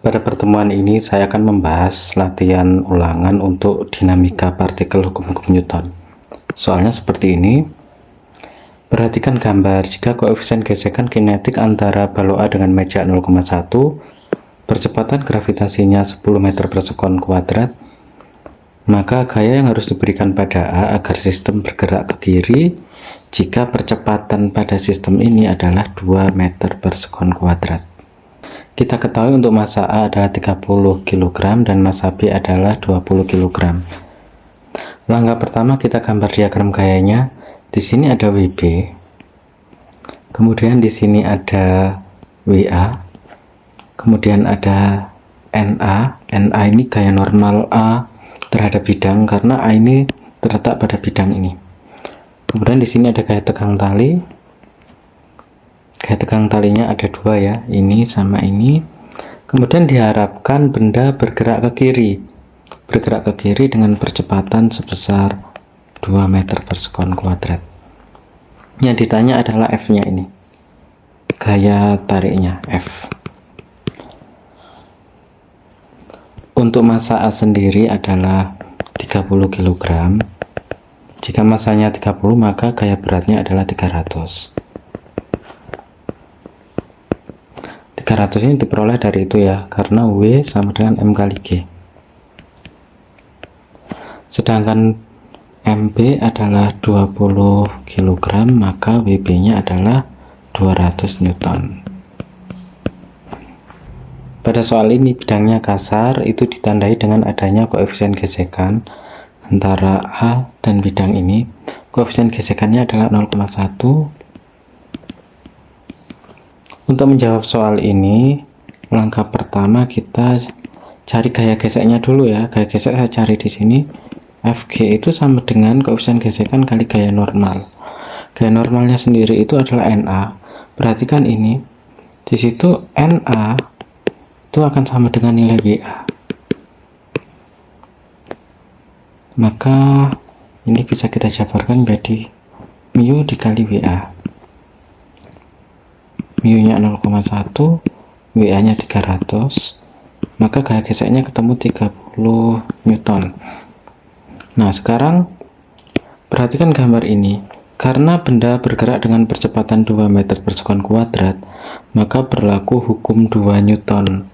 Pada pertemuan ini saya akan membahas latihan ulangan untuk dinamika partikel hukum-hukum Newton. Soalnya seperti ini. Perhatikan gambar. Jika koefisien gesekan kinetik antara balok A dengan meja 0,1, percepatan gravitasinya 10 meter per sekon kuadrat, maka gaya yang harus diberikan pada A agar sistem bergerak ke kiri jika percepatan pada sistem ini adalah 2 meter per sekon kuadrat. Kita ketahui untuk massa A adalah 30 kg dan massa B adalah 20 kg. Langkah pertama kita gambar diagram gayanya. Di sini ada WB. Kemudian di sini ada WA. Kemudian ada NA. NA ini gaya normal A terhadap bidang karena A ini terletak pada bidang ini. Kemudian di sini ada gaya tegang tali. Gaya tegang talinya ada dua ya, ini sama ini. Kemudian diharapkan benda bergerak ke kiri dengan percepatan sebesar 2 meter per sekon kuadrat. Yang ditanya adalah F nya ini, gaya tariknya F. Untuk massa A sendiri adalah 30 kg. Jika massanya 30 maka gaya beratnya adalah 300. 300 ini diperoleh dari itu ya, karena W sama dengan M kali G. Sedangkan MB adalah 20 kg, maka WB nya adalah 200 Newton. Pada soal ini bidangnya kasar, itu ditandai dengan adanya koefisien gesekan antara A dan bidang ini. Koefisien gesekannya adalah 0,1. Untuk menjawab soal ini, langkah pertama kita cari gaya geseknya dulu ya. Gaya gesek saya cari di sini. FG itu sama dengan koefisien gesekan kali gaya normal. Gaya normalnya sendiri itu adalah NA. Perhatikan ini. Di situ NA itu akan sama dengan nilai WA. Maka ini bisa kita jabarkan menjadi mu dikali WA. Mu nya 0,1, WA nya 300, maka gaya geseknya ketemu 30 Newton. Nah sekarang perhatikan gambar ini. Karena benda bergerak dengan percepatan 2 meter per sekon kuadrat, maka berlaku hukum 2 Newton.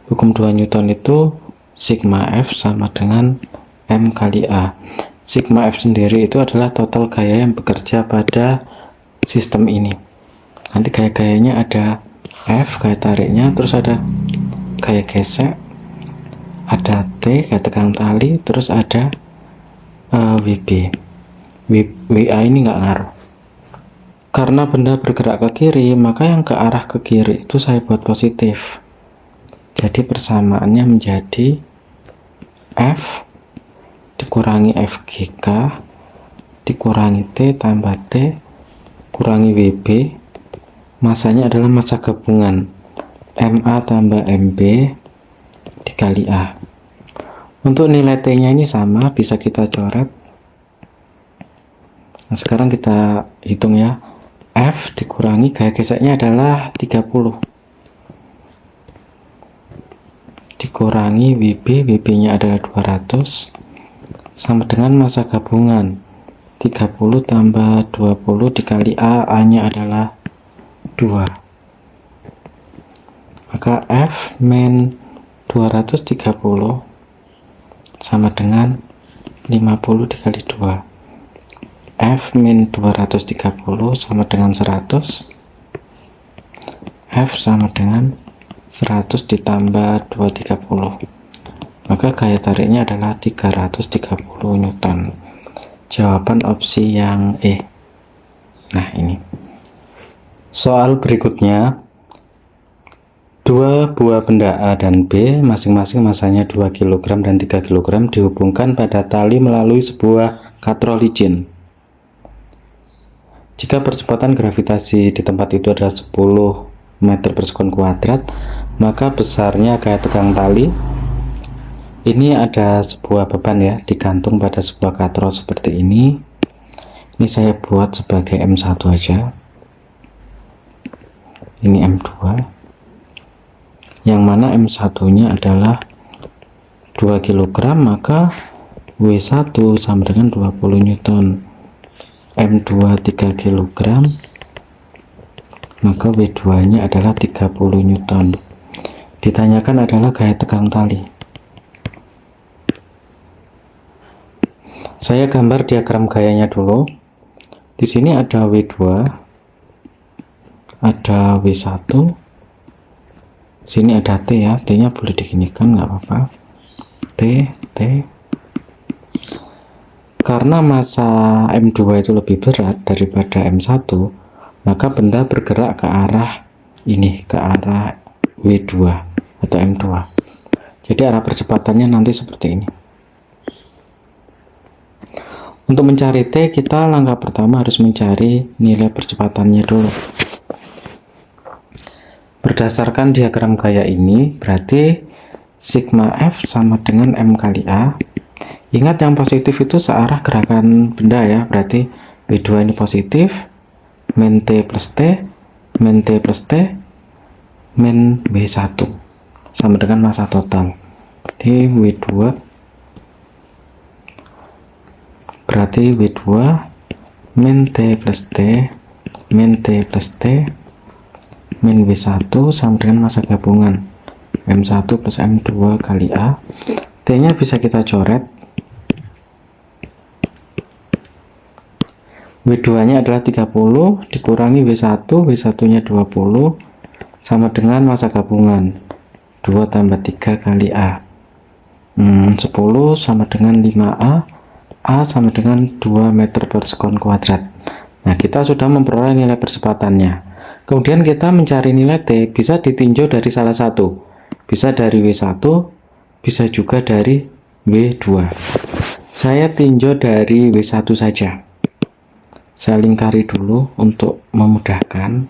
Hukum 2 Newton itu sigma F sama dengan M kali A. Sigma F sendiri itu adalah total gaya yang bekerja pada sistem ini. Nanti gaya-gayanya ada F, gaya tariknya, terus ada gaya gesek, ada T, gaya tegang tali, terus ada WB. WA ini nggak ngaruh. Karena benda bergerak ke kiri, maka yang ke arah ke kiri itu saya buat positif. Jadi persamaannya menjadi F dikurangi FGK dikurangi T tambah T kurangi WB. Masanya adalah massa gabungan MA tambah MB dikali A. Untuk nilai T nya ini sama, bisa kita coret. Nah sekarang kita hitung ya. F dikurangi gaya geseknya adalah 30 dikurangi WB, WB nya adalah 200 sama dengan massa gabungan 30 tambah 20 dikali A, A nya adalah 2. Maka F min 230 sama dengan 50 dikali 2. F min 230 sama dengan 100. F sama dengan 100 ditambah 230. Maka gaya tariknya adalah 330 Newton. Jawaban opsi yang E. Nah ini. Soal berikutnya, dua buah benda A dan B masing-masing massanya 2 kg dan 3 kg dihubungkan pada tali melalui sebuah katrol licin. Jika percepatan gravitasi di tempat itu adalah 10 meter per sekon kuadrat, maka besarnya gaya tegang tali ini ada sebuah beban ya, digantung pada sebuah katrol seperti ini. Ini saya buat sebagai M1 aja. Ini M2. yang mana M1 nya adalah 2 kg, maka W1 sama dengan 20 Newton. M2 3 kg, maka W2 nya adalah 30 Newton. Ditanyakan adalah gaya tegang tali. Saya gambar diagram gayanya dulu. Di sini ada W2, ada W1, sini ada T ya, T nya boleh diginikan nggak apa-apa, T. Karena massa M2 itu lebih berat daripada M1, maka benda bergerak ke arah ini, ke arah W2 atau M2. Jadi arah percepatannya nanti seperti ini. Untuk mencari T, kita langkah pertama harus mencari nilai percepatannya dulu. Berdasarkan diagram gaya ini, berarti sigma F sama dengan M kali A. Ingat yang positif itu searah gerakan benda ya, berarti W2 ini positif, min T plus T, min T plus T, min W1 sama dengan massa total. Jadi W2 berarti W2 min T plus T, min T plus T, min W1 sama dengan massa gabungan M1 plus M2 kali A. T nya bisa kita coret. W2 nya adalah 30 dikurangi W1, W1 nya 20 sama dengan massa gabungan 2 tambah 3 kali A. 10 sama dengan 5A, A sama dengan 2 meter per sekon kuadrat. Nah, kita sudah memperoleh nilai percepatannya. Kemudian kita mencari nilai T, bisa ditinjau dari salah satu. Bisa dari W1, bisa juga dari W2. Saya tinjau dari W1 saja. Saya lingkari dulu untuk memudahkan.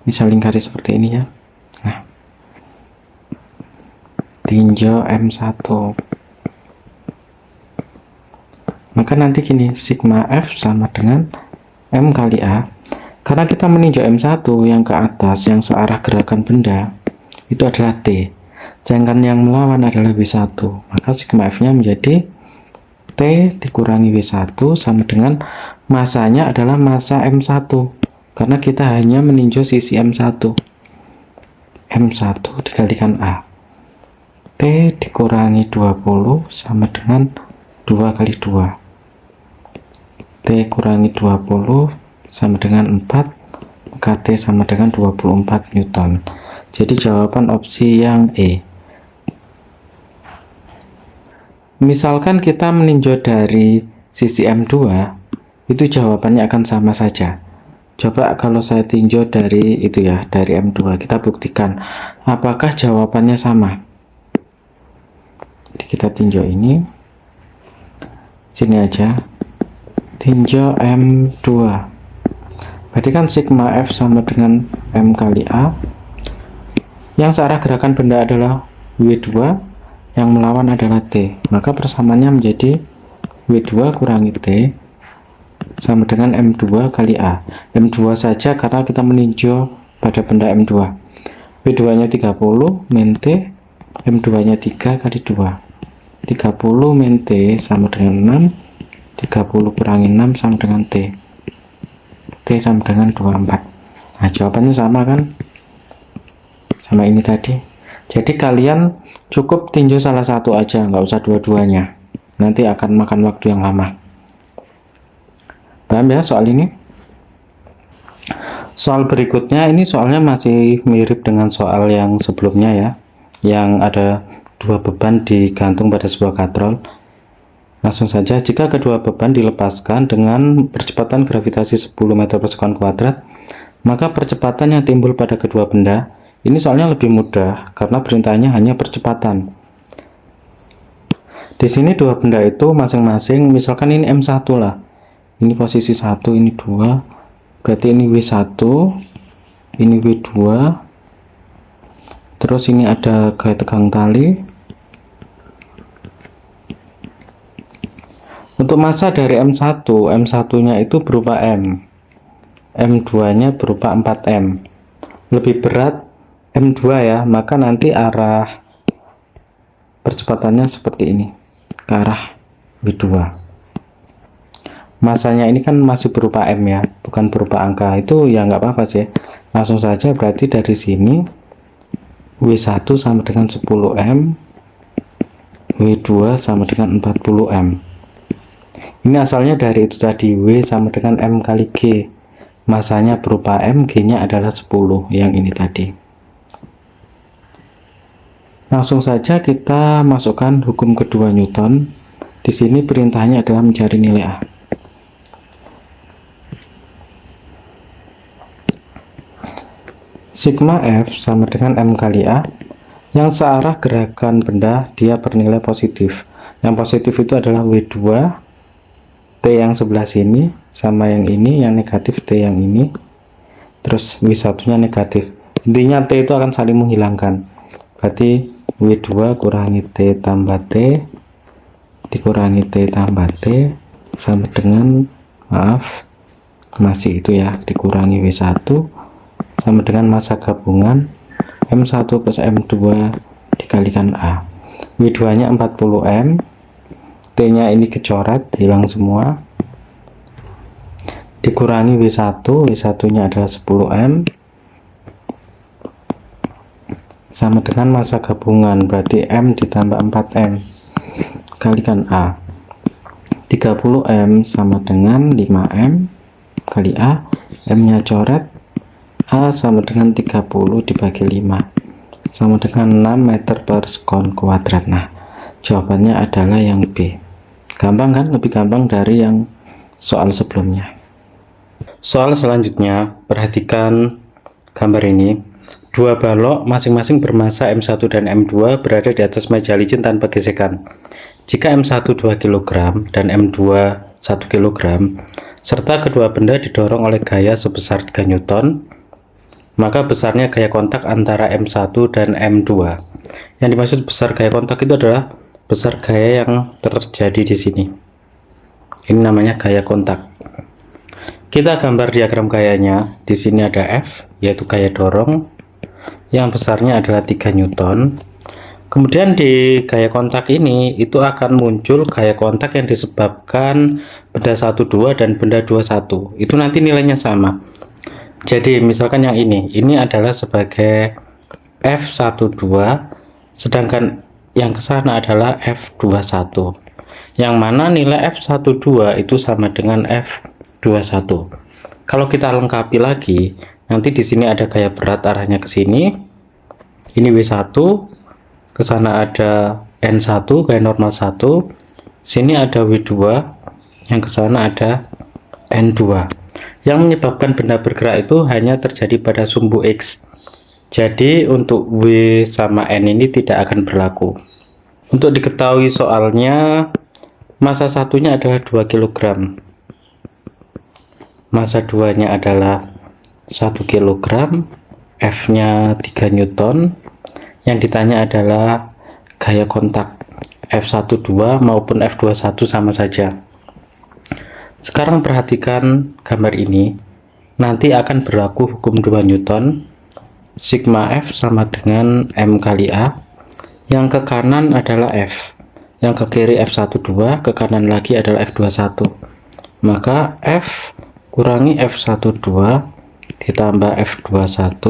Bisa lingkari seperti ini ya. Nah, tinjau M1. Maka nanti gini, sigma F sama dengan M kali A. Karena kita meninjau M1 yang ke atas, yang searah gerakan benda, itu adalah T. Sedangkan yang melawan adalah W1. Maka sigma F nya menjadi T dikurangi W1 sama dengan massanya adalah massa M1. Karena kita hanya meninjau sisi M1. M1 dikalikan A. T dikurangi 20 sama dengan 2 kali 2. T kurangi 20 sama dengan 4, maka T sama dengan 24 Newton. Jadi jawaban opsi yang E. Misalkan kita meninjau dari sisi M2, itu jawabannya akan sama saja. Coba kalau saya tinjau dari itu ya, dari M2, kita buktikan apakah jawabannya sama. Jadi kita tinjau ini, sini aja, tinjau M2. Berarti kan sigma F sama dengan M kali A. Yang searah gerakan benda adalah W2, yang melawan adalah T. Maka persamaannya menjadi W2 kurangi T sama dengan M2 kali A. M2 saja karena kita meninjau pada benda M2. W2 nya 30 min T, M2 nya 3 kali 2. 30 min T sama dengan 6, 30 kurangi 6 sama dengan T. T sama dengan 24. Nah, jawabannya sama kan? Sama ini tadi. Jadi kalian cukup tinjau salah satu aja, nggak usah dua-duanya. Nanti akan makan waktu yang lama. Paham ya soal ini? Soal berikutnya ini soalnya masih mirip dengan soal yang sebelumnya ya. Yang ada dua beban digantung pada sebuah katrol. Langsung saja, jika kedua beban dilepaskan dengan percepatan gravitasi 10 meter per sekon kuadrat, maka percepatan yang timbul pada kedua benda, ini soalnya lebih mudah karena perintahnya hanya percepatan. Di sini dua benda itu masing-masing, misalkan ini M1 lah, ini posisi 1, ini 2, berarti ini W1, ini W2, terus ini ada gaya tegang tali. Untuk massa dari M1, M1 nya itu berupa M, M2 nya berupa 4M. Lebih berat M2 ya, maka nanti arah percepatannya seperti ini, ke arah W2. Masanya ini kan masih berupa M ya, bukan berupa angka. Itu ya nggak apa-apa sih, langsung saja. Berarti dari sini W1 sama dengan 10M, W2 sama dengan 40M. Ini asalnya dari itu tadi, W sama dengan M kali G. Masanya berupa M, G nya adalah 10, yang ini tadi. Langsung saja kita masukkan hukum kedua Newton. Di sini perintahnya adalah mencari nilai A. Sigma F sama dengan M kali A. Yang searah gerakan benda dia bernilai positif. Yang positif itu adalah W2, T yang sebelah sini, sama yang ini, yang negatif T yang ini. Terus W1 nya negatif. Intinya T itu akan saling menghilangkan. Berarti W2 kurangi T tambah T dikurangi T tambah T sama dengan, maaf, masih itu ya, dikurangi W1 sama dengan massa gabungan M1 plus M2 dikalikan A. W2 nya 40M, T nya ini kecoret, hilang semua, dikurangi W1, W1 nya adalah 10M sama dengan massa gabungan, berarti M ditambah 4M kalikan A. 30M sama dengan 5M kali A, M nya coret, A sama dengan 30 dibagi 5 sama dengan 6 meter per sekon kuadrat. Nah, jawabannya adalah yang B. Gampang kan? Lebih gampang dari yang soal sebelumnya. Soal selanjutnya, perhatikan gambar ini. Dua balok masing-masing bermassa M1 dan M2 berada di atas meja licin tanpa gesekan. Jika M1 2 kg dan M2 1 kg, serta kedua benda didorong oleh gaya sebesar 3 Newton, maka besarnya gaya kontak antara M1 dan M2. Yang dimaksud besar gaya kontak itu adalah besar gaya yang terjadi di sini. Ini namanya gaya kontak. Kita gambar diagram gayanya. Di sini ada F, yaitu gaya dorong, yang besarnya adalah 3 Newton. Kemudian di gaya kontak ini itu akan muncul gaya kontak yang disebabkan benda 12 dan benda 21. Itu nanti nilainya sama. Jadi misalkan yang ini adalah sebagai F12, sedangkan yang ke sana adalah F21. Yang mana nilai F12 itu sama dengan F21. Kalau kita lengkapi lagi, nanti di sini ada gaya berat arahnya ke sini. Ini W1, ke sana ada N1 gaya normal 1. Sini ada W2, yang ke sana ada N2. Yang menyebabkan benda bergerak itu hanya terjadi pada sumbu X. Jadi untuk W sama N ini tidak akan berlaku. Untuk diketahui soalnya, massa satunya adalah 2 kg. Massa 2-nya adalah 1 kg, F-nya 3 Newton. Yang ditanya adalah gaya kontak F12 maupun F21 sama saja. Sekarang perhatikan gambar ini. Nanti akan berlaku hukum 2 Newton. Sigma F sama dengan M kali A. Yang ke kanan adalah F, yang ke kiri F12, ke kanan lagi adalah F21. Maka F kurangi F12 ditambah F21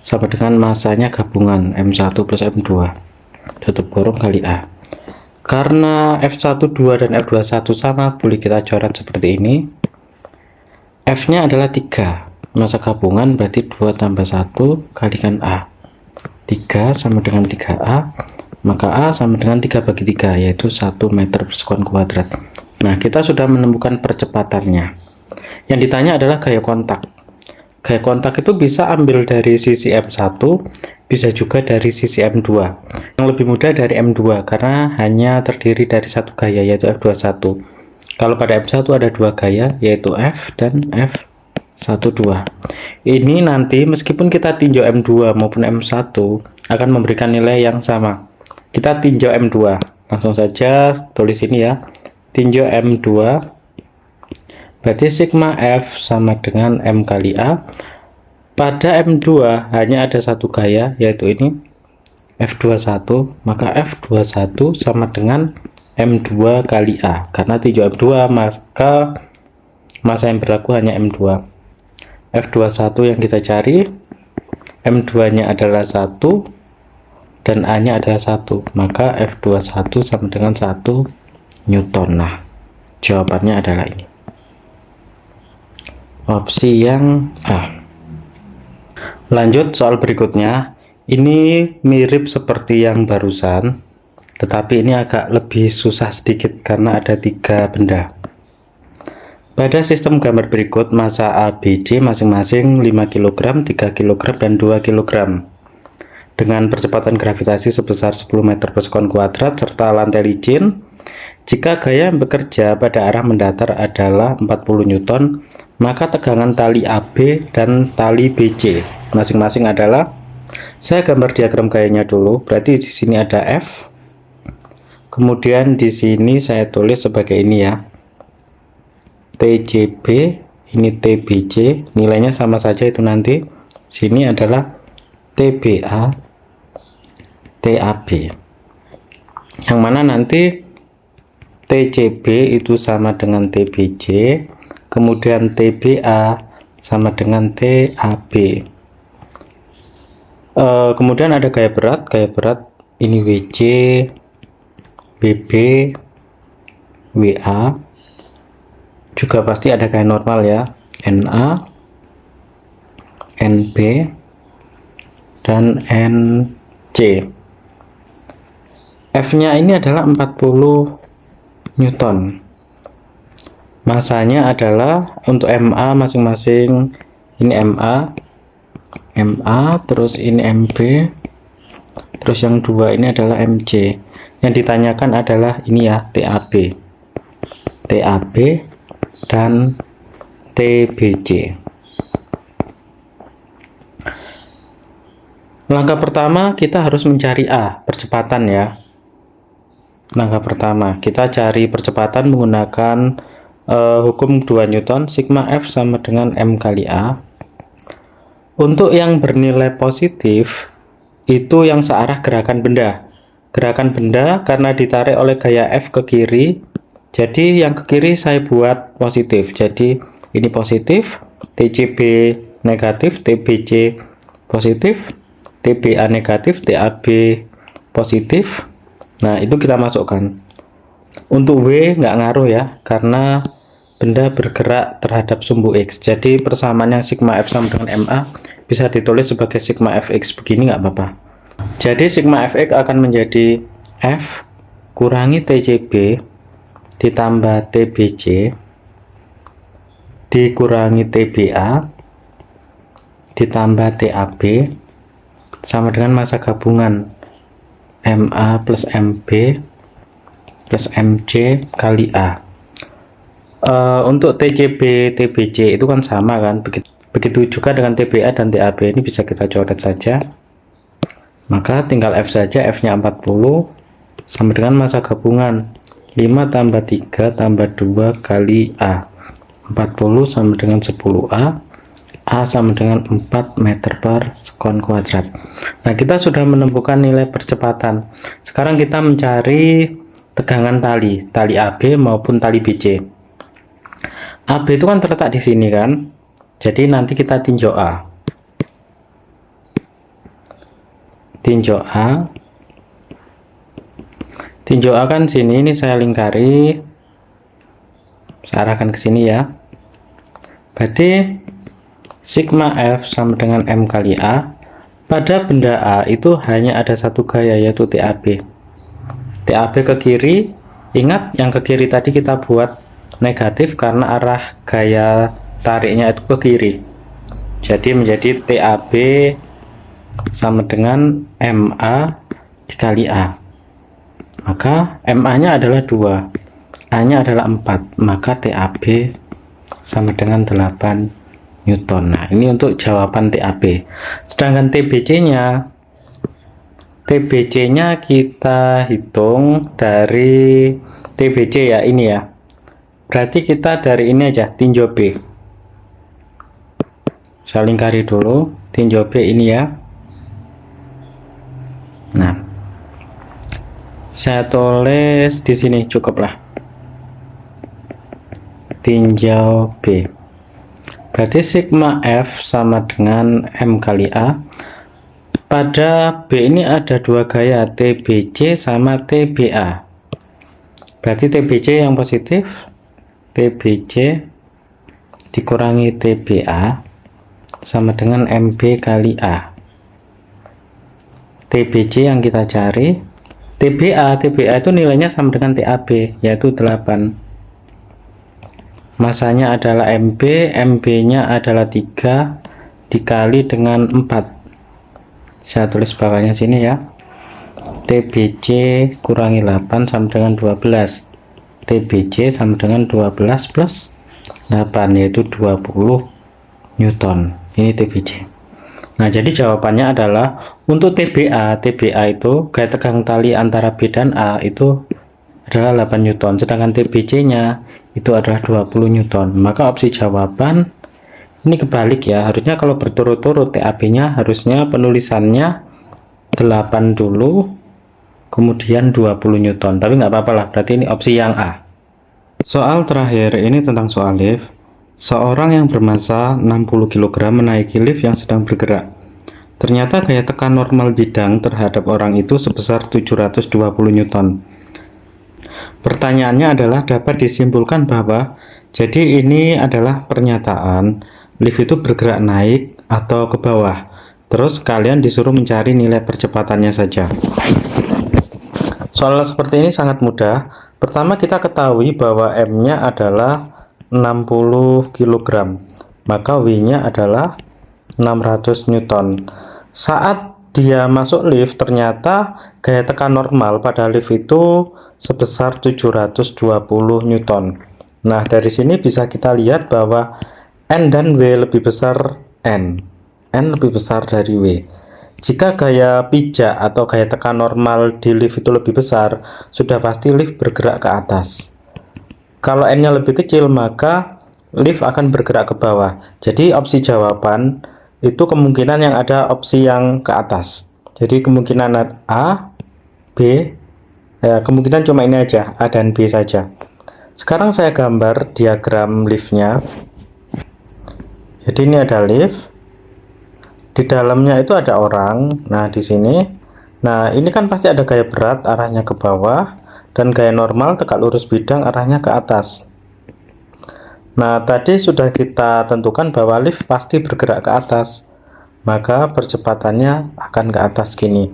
sama dengan masanya gabungan M1 plus M2 tutup kurung kali A. Karena F12 dan F21 sama, boleh kita coret seperti ini. F nya adalah 3, massa gabungan berarti 2 tambah 1 kalikan A. 3 sama dengan 3A, maka A sama dengan 3 bagi 3, yaitu 1 meter per sekon kuadrat. Nah, kita sudah menemukan percepatannya. Yang ditanya adalah gaya kontak. Gaya kontak itu bisa ambil dari sisi M1, bisa juga dari sisi M2. Yang lebih mudah dari M2 karena hanya terdiri dari satu gaya, yaitu F21. Kalau pada M1 ada dua gaya, yaitu F dan F12. Ini nanti meskipun kita tinjau M2 maupun M1 akan memberikan nilai yang sama. Kita tinjau M2. Langsung saja tulis ini ya. Tinjau M2. Berarti sigma F sama dengan M kali A. Pada M2 hanya ada satu gaya, yaitu ini F21, maka F21 sama dengan M2 kali A. Karena tinjau M2, maka masa yang berlaku hanya M2. F21 yang kita cari, M2 nya adalah 1 dan A nya adalah 1, maka F21 sama dengan 1 Newton. Nah, jawabannya adalah ini, opsi yang A. Lanjut soal berikutnya. Ini mirip seperti yang barusan, tetapi ini agak lebih susah sedikit karena ada 3 benda. Pada sistem gambar berikut, massa A, B, C masing-masing 5 kg, 3 kg, dan 2 kg. Dengan percepatan gravitasi sebesar 10 meter per sekon kuadrat serta lantai licin, jika gaya yang bekerja pada arah mendatar adalah 40 Newton, maka tegangan tali AB dan tali BC masing-masing adalah, saya gambar diagram gayanya dulu, berarti di sini ada F, kemudian di sini saya tulis sebagai ini ya, TCB, ini TBC, nilainya sama saja itu nanti. Sini adalah TBA, TAB, yang mana nanti TCB itu sama dengan TBC, kemudian TBA sama dengan TAB. Kemudian ada gaya berat ini WC, BB, WA, juga pasti ada gaya normal ya, NA, NB, dan NC. F nya ini adalah 40 Newton. Masanya adalah untuk MA masing-masing, ini MA, terus ini MB, terus yang dua ini adalah MC. Yang ditanyakan adalah ini ya, TAB dan TBC. Langkah pertama kita harus mencari A, percepatan ya. Langkah pertama kita cari percepatan menggunakan hukum 2 Newton, sigma F sama dengan M kali A. Untuk yang bernilai positif itu yang searah gerakan benda. Gerakan benda karena ditarik oleh gaya F ke kiri, jadi yang ke kiri saya buat positif. Jadi ini positif, TCB negatif, TBC positif, TBA negatif, TAB positif. Nah, itu kita masukkan. Untuk W nggak ngaruh ya, karena benda bergerak terhadap sumbu X. Jadi persamaan yang sigma F sama dengan MA bisa ditulis sebagai sigma Fx begini, nggak apa-apa. Jadi sigma Fx akan menjadi F kurangi TCB ditambah TBC dikurangi TBA ditambah TAB sama dengan massa gabungan MA plus MB plus MC kali A. Untuk TCB, TBC itu kan sama kan, begitu juga dengan TBA dan TAB, ini bisa kita coret saja. Maka tinggal F saja, F nya 40 sama dengan massa gabungan 5 tambah 3 tambah 2 kali A, 40 sama dengan 10A, A sama dengan 4 meter per sekon kuadrat. Nah, kita sudah menemukan nilai percepatan. Sekarang kita mencari tegangan tali AB maupun tali BC. AB itu kan terletak di sini kan, jadi nanti kita tinjau A. Tinjau A kan sini, ini saya lingkari, saya arahkan ke sini ya. Berarti sigma F sama dengan M kali A. Pada benda A itu hanya ada satu gaya, yaitu TAB. TAB ke kiri, ingat yang ke kiri tadi kita buat negatif karena arah gaya tariknya itu ke kiri. Jadi menjadi TAB sama dengan MA dikali A. Maka MA nya adalah 2, A nya adalah 4, maka TAB sama dengan 8 Newton. Nah, ini untuk jawaban TAB. Sedangkan TBC nya kita hitung dari TBC ya, ini ya. Berarti kita dari ini aja, tinjau B. Saya lingkari dulu tinjau B ini ya. Nah, saya tulis di sini cukuplah. Tinjau B. Berarti sigma F sama dengan M kali A. Pada B ini ada dua gaya, TBC sama TBA. Berarti TBC yang positif, TBC dikurangi TBA sama dengan MB kali A. TBC yang kita cari, TBA itu nilainya sama dengan TAB, yaitu 8. Masanya adalah MB, MB-nya adalah 3 dikali dengan 4. Saya tulis bawahnya sini ya. TBC kurangi 8 sama dengan 12. TBC sama dengan 12 plus 8, yaitu 20 Newton. Ini TBC. Nah, jadi jawabannya adalah untuk TBA itu gaya tegang tali antara B dan A itu adalah 8 Newton, sedangkan TBC-nya itu adalah 20 Newton. Maka opsi jawaban ini kebalik ya, harusnya kalau berturut-turut TAB-nya harusnya penulisannya 8 dulu kemudian 20 Newton, tapi nggak apa-apa lah, berarti ini opsi yang A. Soal terakhir ini tentang soal lift. Seorang yang bermassa 60 kg menaiki lift yang sedang bergerak. Ternyata gaya tekan normal bidang terhadap orang itu sebesar 720 Newton. Pertanyaannya adalah dapat disimpulkan bahwa jadi ini adalah pernyataan lift itu bergerak naik atau ke bawah. Terus kalian disuruh mencari nilai percepatannya saja. Soal seperti ini sangat mudah. Pertama kita ketahui bahwa M-nya adalah 60 kg. Maka W-nya adalah 600 Newton. Saat dia masuk lift ternyata gaya tekan normal pada lift itu sebesar 720 Newton. Nah, dari sini bisa kita lihat bahwa N dan W lebih besar N lebih besar dari W. Jika gaya pijak atau gaya tekan normal di lift itu lebih besar, sudah pasti lift bergerak ke atas. Kalau N-nya lebih kecil, maka lift akan bergerak ke bawah. Jadi opsi jawaban itu kemungkinan yang ada opsi yang ke atas. Jadi kemungkinan A, B, kemungkinan cuma ini aja, A dan B saja. Sekarang saya gambar diagram liftnya. Jadi ini ada lift. Di dalamnya itu ada orang. Nah, di sini. Nah, ini kan pasti ada gaya berat arahnya ke bawah dan gaya normal tegak lurus bidang arahnya ke atas. Nah, tadi sudah kita tentukan bahwa lift pasti bergerak ke atas. Maka percepatannya akan ke atas gini.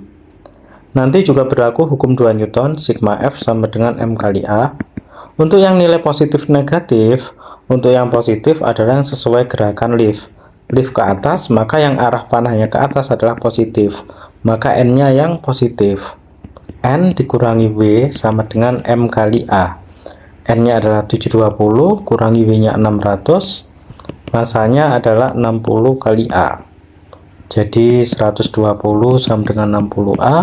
Nanti juga berlaku hukum 2 Newton, sigma F sama dengan M kali A. Untuk yang nilai positif negatif, untuk yang positif adalah yang sesuai gerakan lift. Lift ke atas, maka yang arah panahnya ke atas adalah positif. Maka N-nya yang positif. N dikurangi W sama dengan M kali A. N-nya adalah 720, kurangi W-nya 600. Masanya adalah 60 kali A. Jadi 120 sama dengan 60A.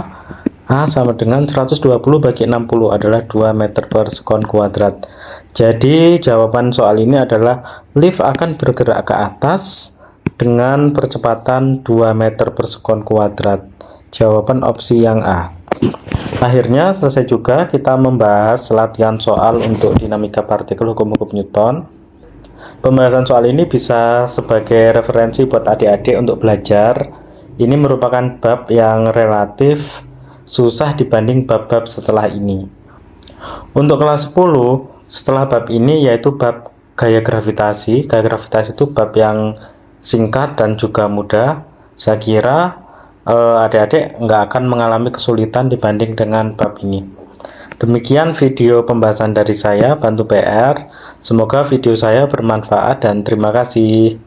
A sama dengan 120 bagi 60 adalah 2 meter per sekon kuadrat. Jadi jawaban soal ini adalah lift akan bergerak ke atas dengan percepatan 2 meter per sekon kuadrat. Jawaban opsi yang A. Akhirnya selesai juga kita membahas latihan soal untuk dinamika partikel hukum-hukum Newton. Pembahasan soal ini bisa sebagai referensi buat adik-adik untuk belajar. Ini merupakan bab yang relatif susah dibanding bab-bab setelah ini. Untuk kelas 10, setelah bab ini yaitu bab gaya gravitasi. Gaya gravitasi itu bab yang singkat dan juga mudah. Saya kira adik-adik nggak akan mengalami kesulitan dibanding dengan bab ini. Demikian video pembahasan dari saya, bantu PR. Semoga video saya bermanfaat dan terima kasih.